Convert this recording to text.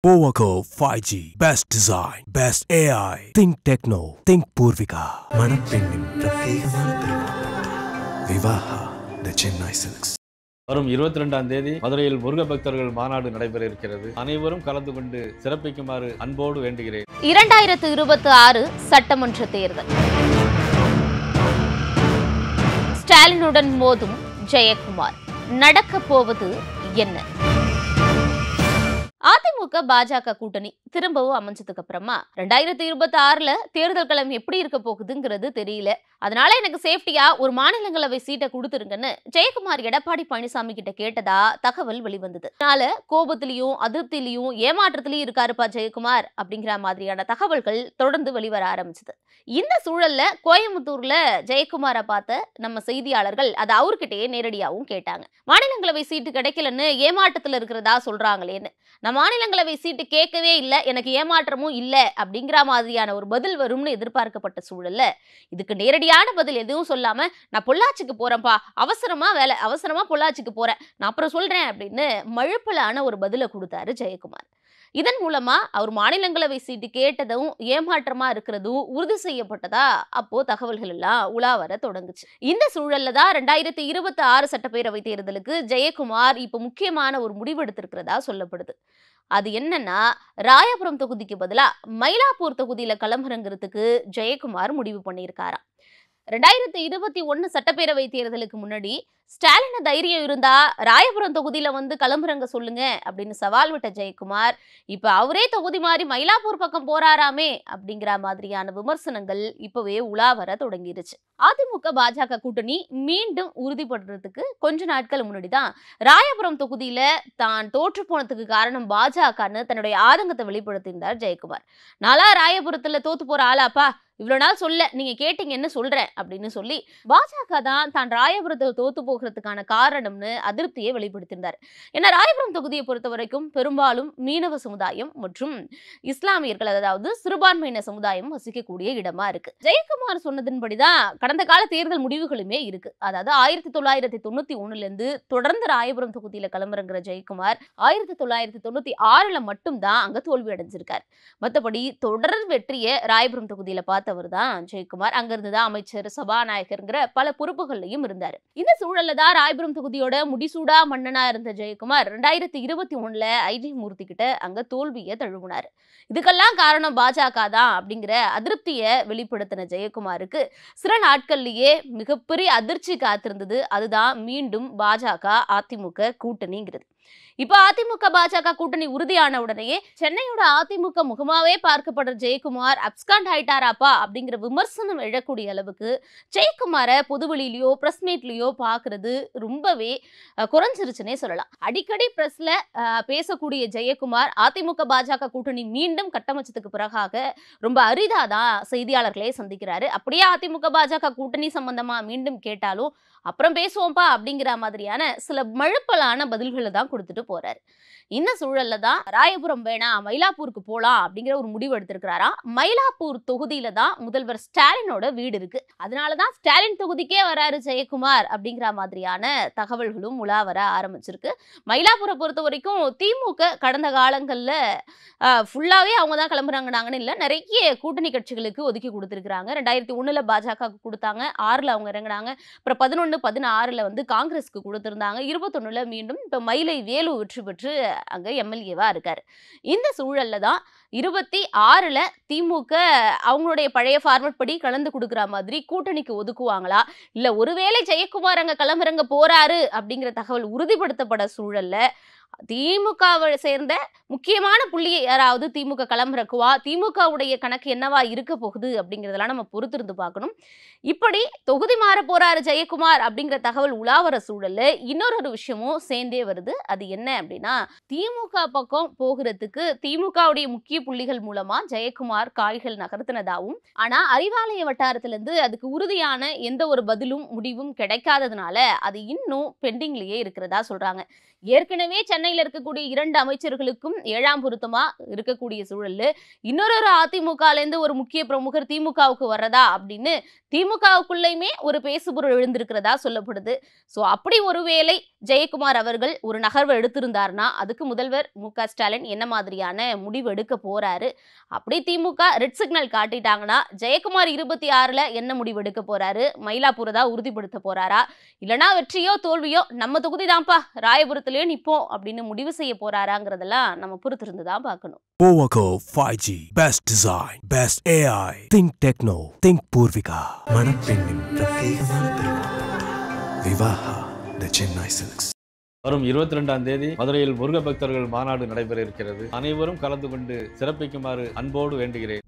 Powerco 5G, best design, best AI. Think Techno, think Purvika. மணப்பெண்ணின் பிரத்யேகமான திருமணம் விவாஹா தி Chennai silks. வரும் 22ஆம் தேதி மதுரையில் முருக பக்தர்கள் மாநாடு நடைபெற இருக்கிறது. அனைவரும் கலந்து கொண்டு சிறப்பிக்குமாறு அன்போடு வேண்டுகிறேன். 2026 சட்டமன்ற தேர்தல். ஸ்டாலினுடன் மோதும் ஜெயக்குமார். நடக்கப் போவது என்ன? அதிமுக பாஜக கூட்டணி திரும்பவும் அமைஞ்சதுக்கு அப்புறமா 2026ல தேர்தல் களம் எப்படி இருக்க போகுதுங்கிறது தெரியல. அதனால எனக்கு சேஃப்டியா ஒரு மாநிலங்களவை சீட்டை கொடுத்துருங்கன்னு ஜெயக்குமார் எடப்பாடி பழனிசாமி கிட்ட கேட்டதா தகவல் வெளிவந்தது. அதனால கோபத்திலையும் அதிருப்தியிலையும் ஏமாற்றத்திலையும் இருக்காருப்பா ஜெயக்குமார் அப்படிங்கிற மாதிரியான தகவல்கள் தொடர்ந்து வெளிவர ஆரம்பிச்சது. இந்த சூழல்ல கோயம்புத்தூர்ல ஜெயக்குமாரை பார்த்த நம்ம செய்தியாளர்கள் அதை அவர்கிட்டயே நேரடியாகவும் கேட்டாங்க. மாநிலங்களவை சீட்டு கிடைக்கலன்னு ஏமாற்றத்துல இருக்கிறதா சொல்றாங்களேன்னு. நான் மாநிலங்களவை சீட்டு கேட்கவே இல்லை, எனக்கு ஏமாற்றமும் இல்லை அப்படிங்கிற மாதிரியான ஒரு பதில் வரும்னு எதிர்பார்க்கப்பட்ட சூழல்ல இதுக்கு நேரடியான பதில் எதுவும் சொல்லாம நான் பொள்ளாச்சிக்கு போறேன்ப்பா, அவசரமா பொள்ளாச்சிக்கு போறேன், நான் அப்புறம் சொல்றேன் அப்படின்னு மழுப்பலான ஒரு பதிலை கொடுத்தாரு ஜெயக்குமார். இதன் மூலமா அவர் மாநிலங்களவை சீட்டு கேட்டதும் ஏமாற்றமா இருக்கிறதும் உறுதி செய்யப்பட்டதா அப்போ தகவல்கள் எல்லாம் உலா வர தொடங்குச்சு. இந்த சூழல்ல தான் 2026 சட்டப்பேரவை தேர்தலுக்கு ஜெயக்குமார் இப்ப முக்கியமான ஒரு முடிவு எடுத்திருக்கிறதா சொல்லப்படுது. அது என்னன்னா, ராயபுரம் தொகுதிக்கு பதிலா மயிலாப்பூர் தொகுதியில களமிறங்குறதுக்கு ஜெயக்குமார் முடிவு பண்ணியிருக்காராம். 2021 சட்டப்பேரவை தேர்தலுக்கு முன்னாடி ஸ்டாலின் தைரியம் இருந்தா ராயபுரம் தொகுதியில வந்து களமிறங்க சொல்லுங்க அப்படின்னு சவால் விட்ட ஜெயக்குமார் இப்ப அவரே தொகுதி மாறி மயிலாப்பூர் பக்கம் போறாராமே அப்படிங்கிற மாதிரியான விமர்சனங்கள் இப்பவே உலா வர தொடங்கிருச்சு. அதிமுக பாஜக கூட்டணி மீண்டும் உறுதிப்படுறதுக்கு கொஞ்ச நாட்கள் முன்னாடிதான் ராயபுரம் தொகுதியில தான் தோற்று போனதுக்கு காரணம் பாஜகன்னு தன்னுடைய ஆதங்கத்தை வெளிப்படுத்தியிருந்தார் ஜெயக்குமார். நாளா ராயபுரத்துல தோத்து போற ஆளாப்பா, இவ்வளவு நாள் சொல்ல நீங்க கேட்டீங்கன்னு சொல்றேன் அப்படின்னு சொல்லி பாஜக தான் ராயபுரத்தில் தோத்து போகிறதுக்கான காரணம்னு அதிருப்தியை வெளிப்படுத்தியிருந்தார். ஏன்னா ராயபுரம் தொகுதியை பொறுத்த வரைக்கும் பெரும்பாலும் மீனவ சமுதாயம் மற்றும் இஸ்லாமியர்கள், அதாவது சிறுபான்மையின சமுதாயம் வசிக்கக்கூடிய இடமா இருக்கு. ஜெயக்குமார் சொன்னதின்படிதான் கடந்த கால தேர்தல் முடிவுகளுமே இருக்கு. அதாவது 1991 இருந்து தொடர்ந்து ராயபுரம் தொகுதியில களமிறங்குற ஜெயக்குமார் 1996ல மட்டும்தான் அங்க தோல்வி அடைஞ்சிருக்காரு. மற்றபடி தொடர் வெற்றியை ராயபுரம் தொகுதியில பார்த்தவர் தான் ஜெயக்குமார். அங்கிருந்து தான் அமைச்சர், சபாநாயகர்ங்கிற பல பொறுப்புகள்லையும் இருந்தாரு. இந்த சூழல்ல தான் ராயபுரம் தொகுதியோட முடிசூடா மன்னனா இருந்த ஜெயக்குமார் 2021ல ஐஜி மூர்த்தி கிட்ட அங்க தோல்வியை தழுவினார். இதுக்கெல்லாம் காரணம் பாஜக தான் அப்படிங்கிற அதிருப்தியை வெளிப்படுத்தின ஜெயக்குமாருக்கு சில நாட்கள்லயே மிகப்பெரிய அதிர்ச்சி காத்திருந்தது. அதுதான் மீண்டும் பாஜக அதிமுக கூட்டணிங்கிறது. இப்ப அதிமுக பாஜக கூட்டணி உறுதியான உடனே சென்னையோட அதிமுக முகமாவே பார்க்கப்படுற ஜெயக்குமார் அப்ஸ்காண்ட் ஆயிட்டாராப்பா அப்படிங்கிற விமர்சனம் எழக்கூடிய அளவுக்கு ஜெயக்குமாரை பொதுவெளியிலயோ பிரஸ் மீட்லயோ பாக்குறது ரொம்பவே குறைஞ்சிருச்சுன்னே சொல்லலாம். அடிக்கடி பிரஸ்ல பேசக்கூடிய ஜெயக்குமார் அதிமுக பாஜக கூட்டணி மீண்டும் கட்டமைச்சதுக்கு பிறகாக ரொம்ப அரிதாதான் செய்தியாளர்களே சந்திக்கிறாரு. அப்படியே அதிமுக பாஜக கூட்டணி சம்பந்தமா மீண்டும் கேட்டாலும் அப்புறம் பேசுவோம்பா அப்படிங்கிற மாதிரியான சில மழுப்பலான பதில்களை தான் கொடுத்துட்டு போறாரு. இந்த சூழல்ல தான் ராயபுரம் வேணாம் மயிலாப்பூருக்கு போலாம் அப்படிங்கிற ஒரு முடிவு எடுத்திருக்கிறாராம். மயிலாப்பூர் தொகுதியில தான் முதல்வர் ஸ்டாலினோட வீடு இருக்கு. அதனாலதான் ஸ்டாலின் தொகுதிக்கே வராரு ஜெயக்குமார் அப்படிங்கிற மாதிரியான தகவல்களும் உலா வர ஆரம்பிச்சிருக்கு. மயிலாப்பூரை பொறுத்த வரைக்கும் திமுக கடந்த காலங்கள்ல ஃபுல்லாவே அவங்க தான் கிளம்புறாங்கன்னு இல்ல, நிறைய கூட்டணி கட்சிகளுக்கு ஒதுக்கி கொடுத்திருக்கிறாங்க. 2001ல பாஜக கொடுத்தாங்க, 6ல அவங்க இறங்கினாங்க, அப்புறம் 11, 16ல வந்து காங்கிரஸ்க்கு கொடுத்திருந்தாங்க, 21ல மீண்டும் இப்ப மயிலை வேலு வெற்றி பெற்று அங்க எம்எல்ஏவா இருக்காரு. இந்த சூழல்ல தான் 26ல திமுக அவங்களுடைய பழைய ஃபார்மட் படி கலந்து கொடுக்குற மாதிரி கூட்டணிக்கு ஒதுக்குவாங்களா, இல்ல ஒருவேளை ஜெயக்குமார் அங்க களமிறங்க போறாரு அப்படிங்கிற தகவல் உறுதிப்படுத்தப்பட சூழல்ல திமுகவை சேர்ந்த முக்கியமான புள்ளியை யாராவது திமுக களமிறக்குவா, திமுகவுடைய கணக்கு என்னவா இருக்க போகுது அப்படிங்கிறதெல்லாம் நம்ம பொறுத்திருந்து பார்க்கணும். இப்படி தொகுதி மாற போறாரு ஜெயக்குமார் அப்படிங்கிற தகவல் உலாவர சூழல்ல இன்னொரு விஷயமும் சேர்ந்தே வருது. அது என்ன அப்படின்னா, திமுக பக்கம் போகிறதுக்கு திமுகவுடைய முக்கிய புள்ளிகள் மூலமா ஜெயக்குமார் காய்கள் நகர்த்தினதாகவும், ஆனா அறிவாலய வட்டாரத்துல இருந்து அதுக்கு உறுதியான எந்த ஒரு பதிலும் முடிவும் கிடைக்காததுனால அது இன்னும் பெண்டிங்லயே இருக்கிறதா சொல்றாங்க. ஏற்கனவே சென்னையில இருக்கக்கூடிய 2 அமைச்சர்களுக்கும் 7ஆம் பொருத்தமா இருக்கக்கூடிய சூழல்ல இன்னொரு அதிமுகல இருந்து ஒரு முக்கிய பிரமுகர் திமுகவுக்கு வர்றதா அப்படின்னு திமுகவுக்குள்ளேயுமே ஒரு பேசுபொருள் எழுந்திருக்கிறதா சொல்லப்படுது. சோ அப்படி ஒருவேளை ஜெயக்குமார் அவர்கள் ஒரு நகர்வு எடுத்திருந்தாருன்னா அதுக்கு முதல்வர் மு.க. ஸ்டாலின் என்ன மாதிரியான முடிவு எடுக்க போறாரு? அப்படி திமுக ரெட் சிக்னல் காட்டிட்டாங்கன்னா ஜெயக்குமார் 26ல என்ன முடிவு எடுக்க போறாரு? மயிலாப்பூரை தான் உறுதிப்படுத்த போறாரா? இல்லனா வெற்றியோ தோல்வியோ நம்ம தொகுதி தான்ப்பா, ராயபுரத்திலேயே நிப்போம் அப்படின்னு முடிவு செய்ய போறாராங்கிறதெல்லாம் நம்ம பொறுத்திருந்து தான் பார்க்கணும். Powerco 5G, best design, best AI. Think Techno, think Purvika. மணப்பெண்ணின் பிரத்யேகமான திருமணம். விவாஹா தி சென்னை சில்க்ஸ். வரும் 22ஆம் தேதி மதுரையில் முருக பக்தர்கள் மாநாடு நடைபெற இருக்கிறது. அனைவரும் கலந்து கொண்டு சிறப்பிக்குமாறு அன்போடு வேண்டுகிறேன்.